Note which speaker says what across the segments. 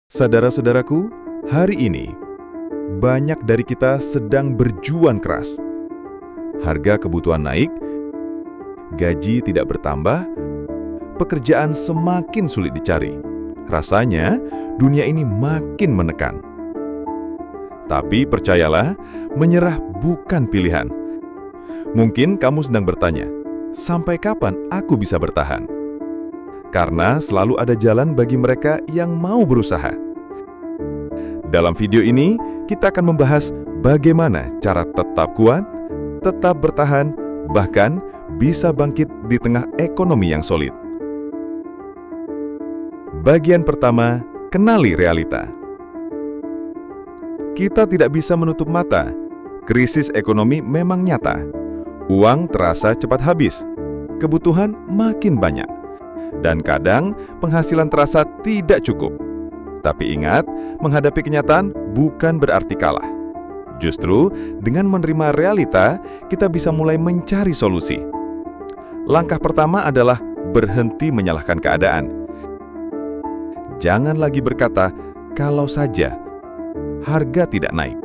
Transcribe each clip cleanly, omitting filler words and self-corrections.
Speaker 1: Saudara-saudaraku, hari ini banyak dari kita sedang berjuang keras. Harga kebutuhan naik, gaji tidak bertambah, pekerjaan semakin sulit dicari. Rasanya dunia ini makin menekan. Tapi percayalah, menyerah bukan pilihan. Mungkin kamu sedang bertanya, sampai kapan aku bisa bertahan? Karena selalu ada jalan bagi mereka yang mau berusaha. Dalam video ini, kita akan membahas bagaimana cara tetap kuat, tetap bertahan, bahkan bisa bangkit di tengah ekonomi yang solid. Bagian pertama, kenali realita. Kita tidak bisa menutup mata. Krisis ekonomi memang nyata. Uang terasa cepat habis. Kebutuhan makin banyak. Dan kadang penghasilan terasa tidak cukup. Tapi ingat, menghadapi kenyataan bukan berarti kalah. Justru dengan menerima realita, kita bisa mulai mencari solusi. Langkah pertama adalah berhenti menyalahkan keadaan. Jangan lagi berkata, kalau saja harga tidak naik.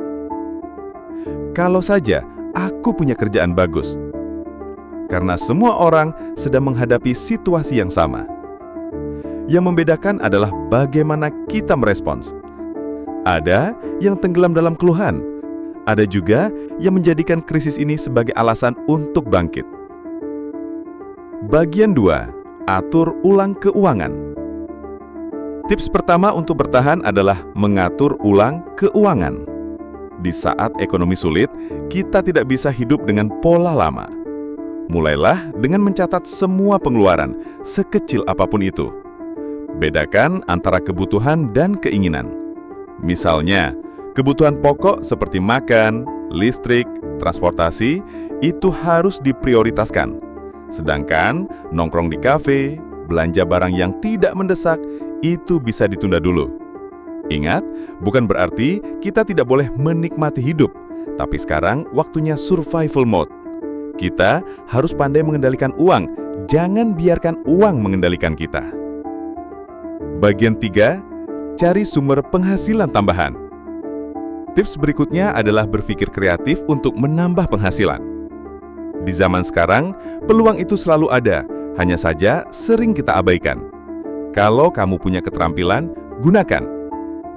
Speaker 1: Kalau saja aku punya kerjaan bagus. Karena semua orang sedang menghadapi situasi yang sama. Yang membedakan adalah bagaimana kita merespons. Ada yang tenggelam dalam keluhan. Ada juga yang menjadikan krisis ini sebagai alasan untuk bangkit. Bagian 2. Atur ulang keuangan. Tips pertama untuk bertahan adalah mengatur ulang keuangan. Di saat ekonomi sulit, kita tidak bisa hidup dengan pola lama. Mulailah dengan mencatat semua pengeluaran, sekecil apapun itu. Bedakan antara kebutuhan dan keinginan. Misalnya, kebutuhan pokok seperti makan, listrik, transportasi, itu harus diprioritaskan. Sedangkan nongkrong di kafe, belanja barang yang tidak mendesak, itu bisa ditunda dulu. Ingat, bukan berarti kita tidak boleh menikmati hidup, tapi sekarang waktunya survival mode. Kita harus pandai mengendalikan uang, jangan biarkan uang mengendalikan kita. Bagian 3, cari sumber penghasilan tambahan. Tips berikutnya adalah berpikir kreatif untuk menambah penghasilan. Di zaman sekarang, peluang itu selalu ada, hanya saja sering kita abaikan. Kalau kamu punya keterampilan, gunakan.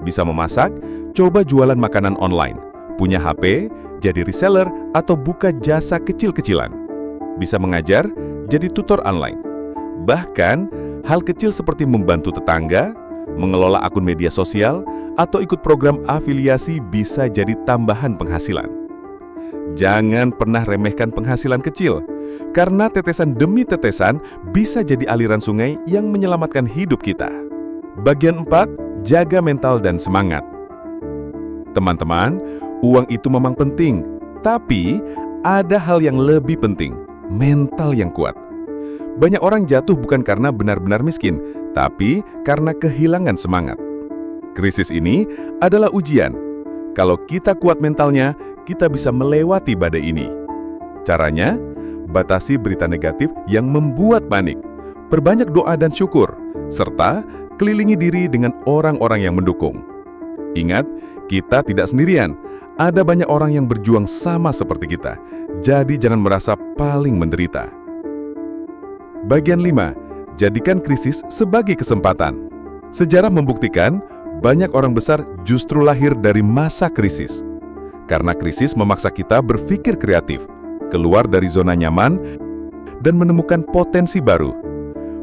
Speaker 1: Bisa memasak, coba jualan makanan online. Punya HP, jadi reseller atau buka jasa kecil-kecilan. Bisa mengajar, jadi tutor online. Bahkan, hal kecil seperti membantu tetangga, mengelola akun media sosial, atau ikut program afiliasi bisa jadi tambahan penghasilan. Jangan pernah remehkan penghasilan kecil, karena tetesan demi tetesan bisa jadi aliran sungai yang menyelamatkan hidup kita. Bagian 4, jaga mental dan semangat. Teman-teman, uang itu memang penting, tapi ada hal yang lebih penting, mental yang kuat. Banyak orang jatuh bukan karena benar-benar miskin, tapi karena kehilangan semangat. Krisis ini adalah ujian. Kalau kita kuat mentalnya, kita bisa melewati badai ini. Caranya, batasi berita negatif yang membuat panik. Perbanyak doa dan syukur, serta kelilingi diri dengan orang-orang yang mendukung. Ingat, kita tidak sendirian. Ada banyak orang yang berjuang sama seperti kita. Jadi jangan merasa paling menderita. Bagian 5. Jadikan krisis sebagai kesempatan. Sejarah membuktikan, banyak orang besar justru lahir dari masa krisis. Karena krisis memaksa kita berpikir kreatif, keluar dari zona nyaman, dan menemukan potensi baru.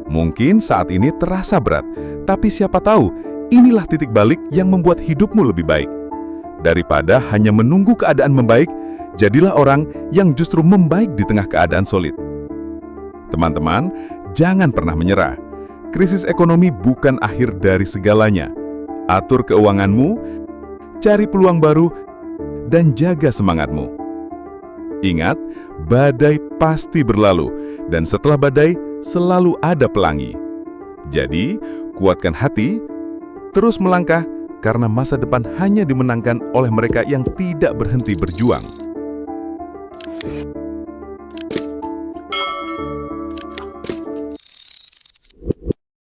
Speaker 1: Mungkin saat ini terasa berat, tapi siapa tahu, inilah titik balik yang membuat hidupmu lebih baik. Daripada hanya menunggu keadaan membaik, jadilah orang yang justru membaik di tengah keadaan sulit. Teman-teman, jangan pernah menyerah. Krisis ekonomi bukan akhir dari segalanya. Atur keuanganmu, cari peluang baru, dan jaga semangatmu. Ingat, badai pasti berlalu, dan setelah badai, selalu ada pelangi. Jadi, kuatkan hati, terus melangkah, karena masa depan hanya dimenangkan oleh mereka yang tidak berhenti berjuang.